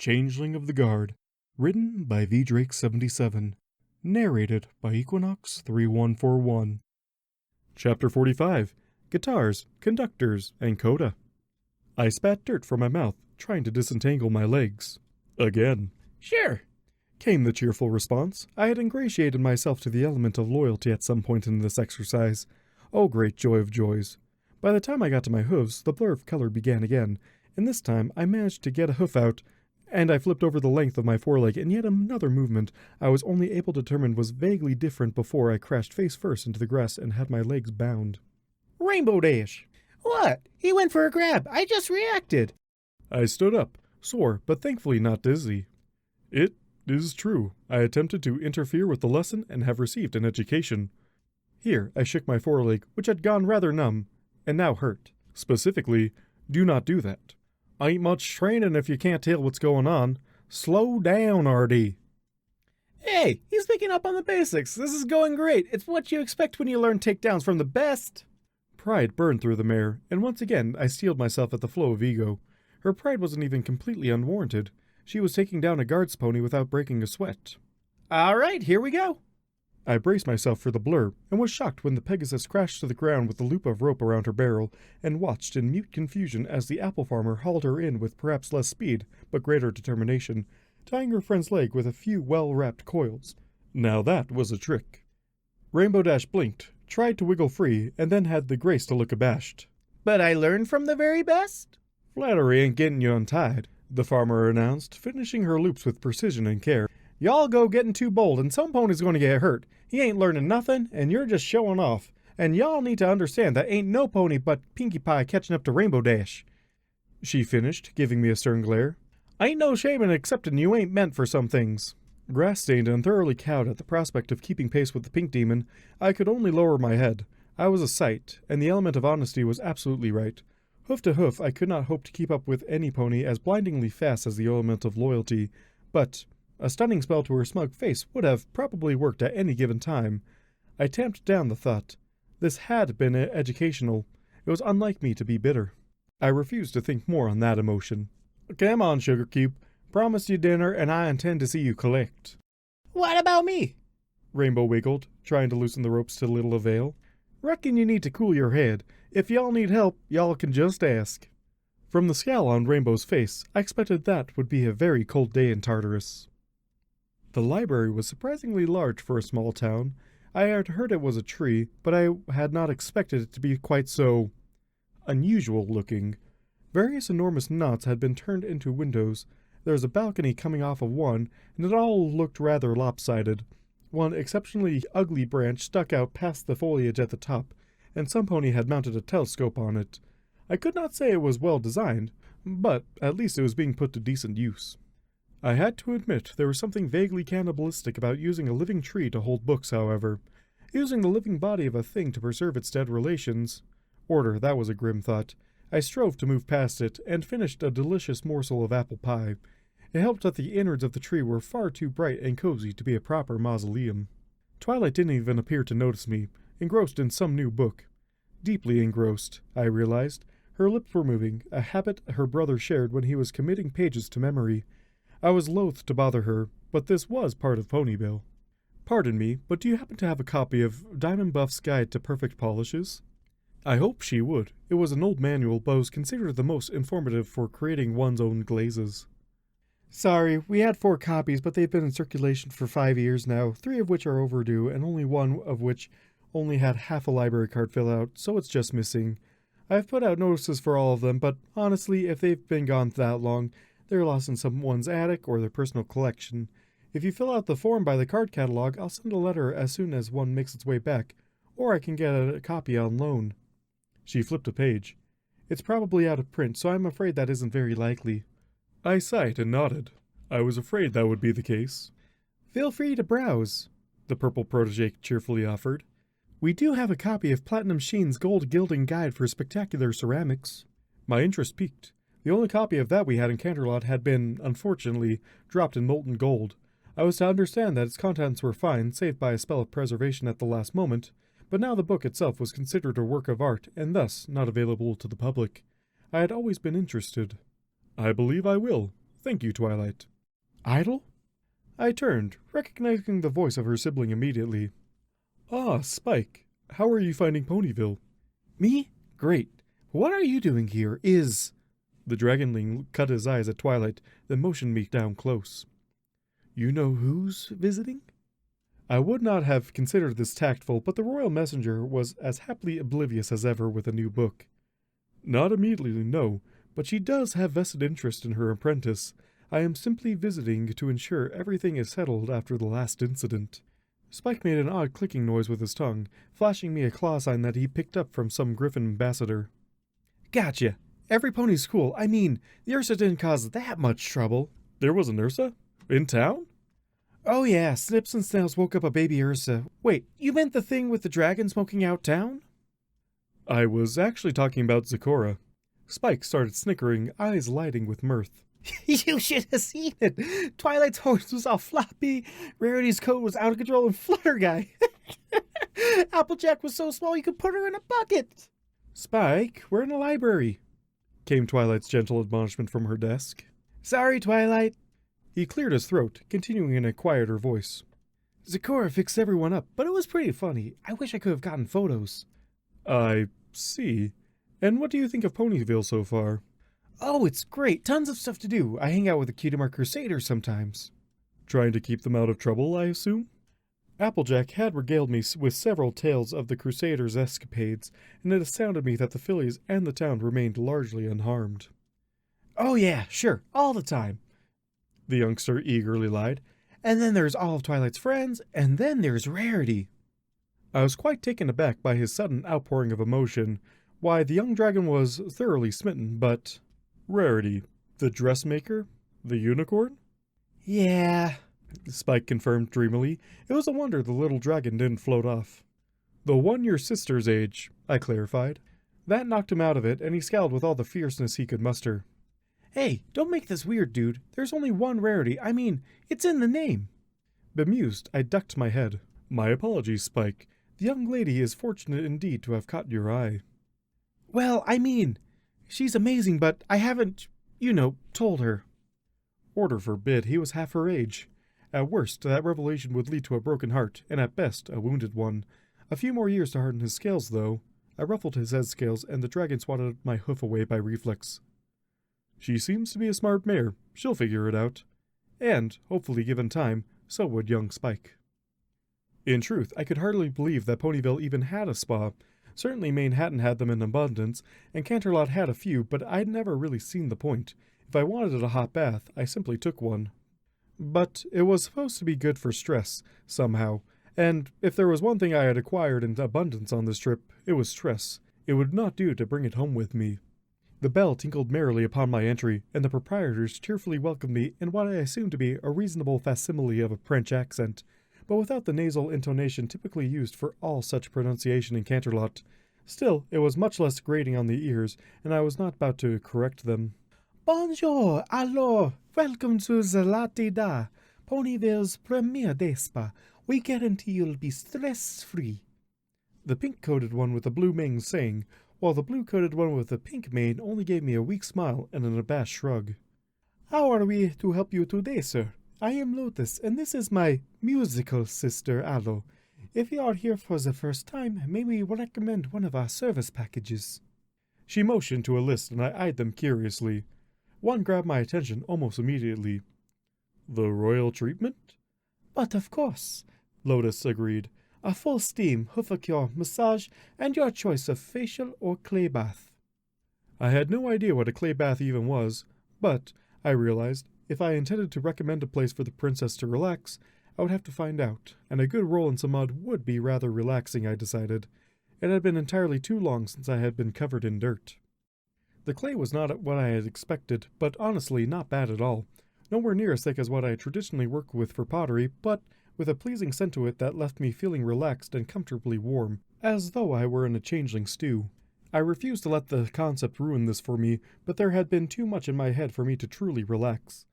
Changeling of the Guard, written by V. Drake 77, narrated by Equinox 3141. Chapter 45, Guitars, Conductors, and Coda. I spat dirt from my mouth, trying to disentangle my legs. Again. Sure, came the cheerful response. I had ingratiated myself to the element of loyalty at some point in this exercise. Oh, great joy of joys. By the time I got to my hooves, the blur of color began again, and this time I managed to get a hoof out, and I flipped over the length of my foreleg in yet another movement I was only able to determine was vaguely different before I crashed face first into the grass and had my legs bound. Rainbow Dash! What? He went for a grab. I just reacted. I stood up, sore, but thankfully not dizzy. It is true. I attempted to interfere with the lesson and have received an education. Here, I shook my foreleg, which had gone rather numb, and now hurt. Specifically, do not do that. Ain't much training if you can't tell what's going on. Slow down, RD. Hey, he's picking up on the basics. This is going great. It's what you expect when you learn takedowns from the best. Pride burned through the mare, and once again I steeled myself at the flow of ego. Her pride wasn't even completely unwarranted. She was taking down a guard's pony without breaking a sweat. All right, here we go. I braced myself for the blur, and was shocked when the Pegasus crashed to the ground with a loop of rope around her barrel, and watched in mute confusion as the apple farmer hauled her in with perhaps less speed, but greater determination, tying her friend's leg with a few well-wrapped coils. Now that was a trick. Rainbow Dash blinked, tried to wiggle free, and then had the grace to look abashed. But I learned from the very best. Flattery ain't getting you untied, the farmer announced, finishing her loops with precision and care. Y'all go getting too bold, and some pony's going to get hurt. He ain't learning nothing, and you're just showing off. And y'all need to understand that ain't no pony but Pinkie Pie catching up to Rainbow Dash. She finished, giving me a stern glare. Ain't no shame in accepting you ain't meant for some things. Grass-stained and thoroughly cowed at the prospect of keeping pace with the pink demon, I could only lower my head. I was a sight, and the element of honesty was absolutely right. Hoof to hoof, I could not hope to keep up with any pony as blindingly fast as the element of loyalty, but a stunning spell to her smug face would have probably worked at any given time. I tamped down the thought. This had been educational. It was unlike me to be bitter. I refused to think more on that emotion. Come on, Sugar Cube. Promised you dinner, and I intend to see you collect. What about me? Rainbow wiggled, trying to loosen the ropes to little avail. Reckon you need to cool your head. If y'all need help, y'all can just ask. From the scowl on Rainbow's face, I expected that would be a very cold day in Tartarus. The library was surprisingly large for a small town. I had heard it was a tree, but I had not expected it to be quite so unusual looking. Various enormous knots had been turned into windows. There was a balcony coming off of one, and it all looked rather lopsided. One exceptionally ugly branch stuck out past the foliage at the top, and some pony had mounted a telescope on it. I could not say it was well designed, but at least it was being put to decent use. I had to admit there was something vaguely cannibalistic about using a living tree to hold books, however. Using the living body of a thing to preserve its dead relations. Order, that was a grim thought. I strove to move past it, and finished a delicious morsel of apple pie. It helped that the innards of the tree were far too bright and cozy to be a proper mausoleum. Twilight didn't even appear to notice me, engrossed in some new book. Deeply engrossed, I realized. Her lips were moving, a habit her brother shared when he was committing pages to memory. I was loath to bother her, but this was part of Ponyville. Pardon me, but do you happen to have a copy of Diamond Buff's Guide to Perfect Polishes? I hoped she would. It was an old manual, but was considered the most informative for creating one's own glazes. Sorry, we had 4 copies, but they've been in circulation for 5 years now, 3 of which are overdue, and only one of which only had half a library card fill out, so it's just missing. I've put out notices for all of them, but honestly, if they've been gone that long, they're lost in someone's attic or their personal collection. If you fill out the form by the card catalog, I'll send a letter as soon as one makes its way back, or I can get a copy on loan. She flipped a page. It's probably out of print, so I'm afraid that isn't very likely. I sighed and nodded. I was afraid that would be the case. Feel free to browse, the purple protege cheerfully offered. We do have a copy of Platinum Sheen's Gold Gilding Guide for Spectacular Ceramics. My interest piqued. The only copy of that we had in Canterlot had been, unfortunately, dropped in molten gold. I was to understand that its contents were fine, save by a spell of preservation at the last moment, but now the book itself was considered a work of art, and thus not available to the public. I had always been interested. I believe I will. Thank you, Twilight. Idle? I turned, recognizing the voice of her sibling immediately. Ah, Spike. How are you finding Ponyville? Me? Great. What are you doing here? The dragonling cut his eyes at Twilight, then motioned me down close. You know who's visiting? I would not have considered this tactful, but the royal messenger was as happily oblivious as ever with a new book. Not immediately, no, but she does have vested interest in her apprentice. I am simply visiting to ensure everything is settled after the last incident. Spike made an odd clicking noise with his tongue, flashing me a claw sign that he picked up from some griffin ambassador. Gotcha. Every pony's cool. I mean, the Ursa didn't cause that much trouble. There was an Ursa? In town? Oh yeah, Snips and Snails woke up a baby Ursa. Wait, you meant the thing with the dragon smoking out town? I was actually talking about Zecora. Spike started snickering, eyes lighting with mirth. You should have seen it. Twilight's horse was all floppy, Rarity's coat was out of control, and Flutterguy. Applejack was so small you could put her in a bucket. Spike, we're in a library, came Twilight's gentle admonishment from her desk. Sorry, Twilight. He cleared his throat, continuing in a quieter voice. Zecora fixed everyone up, but it was pretty funny. I wish I could have gotten photos. I see. And what do you think of Ponyville so far? Oh, it's great. Tons of stuff to do. I hang out with the Cutemar Crusaders sometimes. Trying to keep them out of trouble, I assume? Applejack had regaled me with several tales of the Crusaders' escapades, and it astounded me that the fillies and the town remained largely unharmed. Oh yeah, sure, all the time, the youngster eagerly lied. And then there's all of Twilight's friends, and then there's Rarity. I was quite taken aback by his sudden outpouring of emotion. Why, the young dragon was thoroughly smitten, but... Rarity, the dressmaker? The unicorn? Yeah, Spike confirmed dreamily. It was a wonder the little dragon didn't float off. The one your sister's age, I clarified. That knocked him out of it, and he scowled with all the fierceness he could muster. Hey, don't make this weird, dude. There's only one Rarity. I mean, it's in the name. Bemused, I ducked my head. My apologies, Spike. The young lady is fortunate indeed to have caught your eye. Well, I mean, she's amazing, but I haven't, told her. Order forbid, he was half her age. At worst, that revelation would lead to a broken heart, and at best, a wounded one. A few more years to harden his scales, though. I ruffled his head scales, and the dragon swatted my hoof away by reflex. She seems to be a smart mare. She'll figure it out. And, hopefully given time, so would young Spike. In truth, I could hardly believe that Ponyville even had a spa. Certainly Manhattan had them in abundance, and Canterlot had a few, but I'd never really seen the point. If I wanted a hot bath, I simply took one. But it was supposed to be good for stress, somehow, and if there was one thing I had acquired in abundance on this trip, it was stress. It would not do to bring it home with me. The bell tinkled merrily upon my entry, and the proprietors cheerfully welcomed me in what I assumed to be a reasonable facsimile of a French accent, but without the nasal intonation typically used for all such pronunciation in Canterlot. Still, it was much less grating on the ears, and I was not about to correct them. Bonjour, alors, welcome to the Latida, Ponyville's premier despa. We guarantee you'll be stress-free. The pink-coated one with the blue mane sang, while the blue-coated one with the pink mane only gave me a weak smile and an abashed shrug. How are we to help you today, sir? I am Lotus, and this is my musical sister, Aloe. If you are here for the first time, may we recommend one of our service packages? She motioned to a list, and I eyed them curiously. One grabbed my attention almost immediately. The royal treatment? But of course, Lotus agreed. A full steam, hoof-a-cure massage, and your choice of facial or clay bath. I had no idea what a clay bath even was, but, I realized, if I intended to recommend a place for the princess to relax, I would have to find out, and a good roll in some mud would be rather relaxing, I decided. It had been entirely too long since I had been covered in dirt. The clay was not what I had expected, but honestly not bad at all. Nowhere near as thick as what I traditionally work with for pottery, but with a pleasing scent to it that left me feeling relaxed and comfortably warm, as though I were in a changeling stew. I refused to let the concept ruin this for me, but there had been too much in my head for me to truly relax.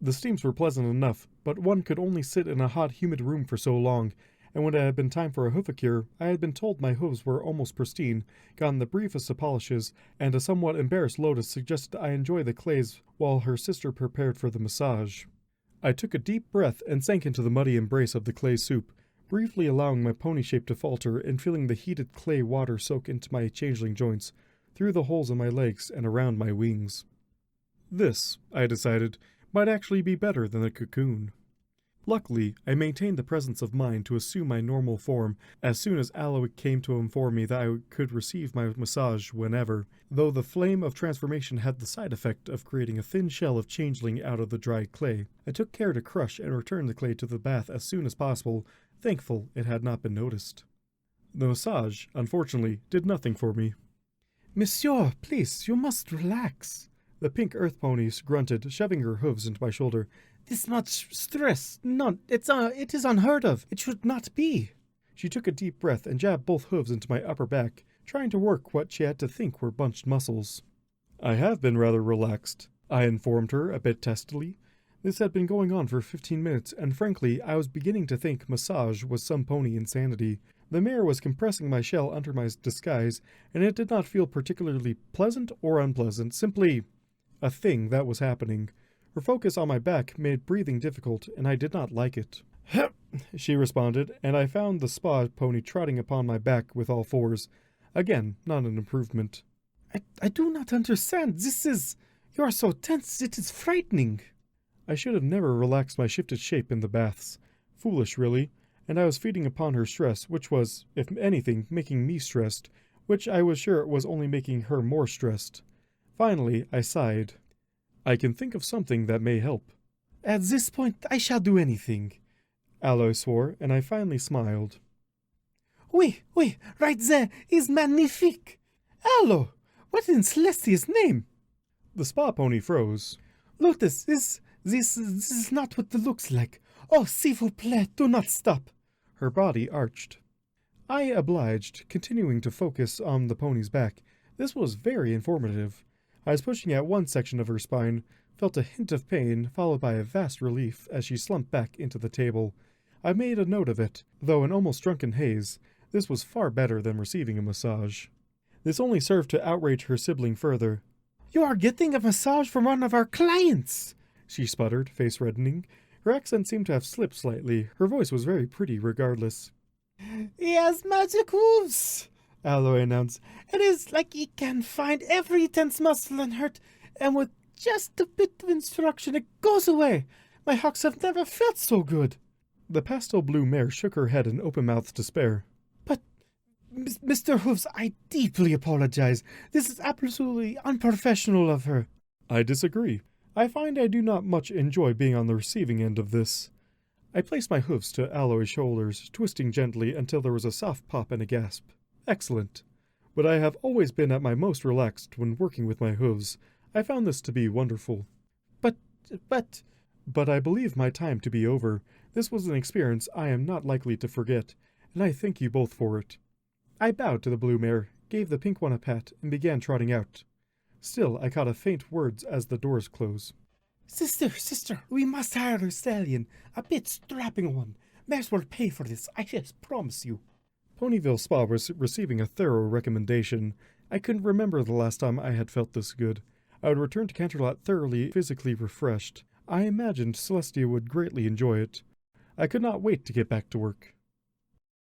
The steams were pleasant enough, but one could only sit in a hot, humid room for so long, and when it had been time for a hoofacure, I had been told my hooves were almost pristine, gotten the briefest of polishes, and a somewhat embarrassed Lotus suggested I enjoy the clays while her sister prepared for the massage. I took a deep breath and sank into the muddy embrace of the clay soup, briefly allowing my pony shape to falter and feeling the heated clay water soak into my changeling joints, through the holes in my legs and around my wings. This, I decided, might actually be better than the cocoon. Luckily, I maintained the presence of mind to assume my normal form as soon as Aloe came to inform me that I could receive my massage whenever, though the flame of transformation had the side effect of creating a thin shell of changeling out of the dried clay. I took care to crush and return the clay to the bath as soon as possible, thankful it had not been noticed. The massage, unfortunately, did nothing for me. Monsieur, please, you must relax. The pink earth pony grunted, shoving her hooves into my shoulder. This much stress, it is unheard of. It should not be. She took a deep breath and jabbed both hooves into my upper back, trying to work what she had to think were bunched muscles. I have been rather relaxed, I informed her a bit testily. This had been going on for 15 minutes, and frankly, I was beginning to think massage was some pony insanity. The mare was compressing my shell under my disguise, and it did not feel particularly pleasant or unpleasant, simply a thing that was happening. Her focus on my back made breathing difficult, and I did not like it. She responded, and I found the spa pony trotting upon my back with all fours. Again, not an improvement. I do not understand. You are so tense, it is frightening. I should have never relaxed my shifted shape in the baths. Foolish, really, and I was feeding upon her stress, which was, if anything, making me stressed, which I was sure was only making her more stressed. Finally, I sighed. I can think of something that may help. At this point, I shall do anything. Aloe swore, and I finally smiled. Oui, right there is magnifique. Aloe, what in Celestia's name? The spa pony froze. Lotus, this is not what it looks like. Oh, s'il vous plaît, do not stop. Her body arched. I obliged, continuing to focus on the pony's back. This was very informative. I was pushing at one section of her spine, felt a hint of pain, followed by a vast relief as she slumped back into the table. I made a note of it, though in almost drunken haze. This was far better than receiving a massage. This only served to outrage her sibling further. You are getting a massage from one of our clients, she sputtered, face reddening. Her accent seemed to have slipped slightly. Her voice was very pretty regardless. He has magic hooves, Aloe announced. It is like he can find every tense muscle and hurt, and with just a bit of instruction it goes away. My hawks have never felt so good. The pastel blue mare shook her head in open-mouthed despair. But, Mr. Hooves, I deeply apologize. This is absolutely unprofessional of her. I disagree. I find I do not much enjoy being on the receiving end of this. I placed my hoofs to Aloe's shoulders, twisting gently until there was a soft pop and a gasp. Excellent. But I have always been at my most relaxed when working with my hooves. I found this to be wonderful. But I believe my time to be over. This was an experience I am not likely to forget, and I thank you both for it. I bowed to the blue mare, gave the pink one a pat, and began trotting out. Still, I caught a faint words as the doors closed. Sister, we must hire a stallion, a bit strapping one. Mares will pay for this, I just promise you. Ponyville Spa was receiving a thorough recommendation. I couldn't remember the last time I had felt this good. I would return to Canterlot thoroughly physically refreshed. I imagined Celestia would greatly enjoy it. I could not wait to get back to work.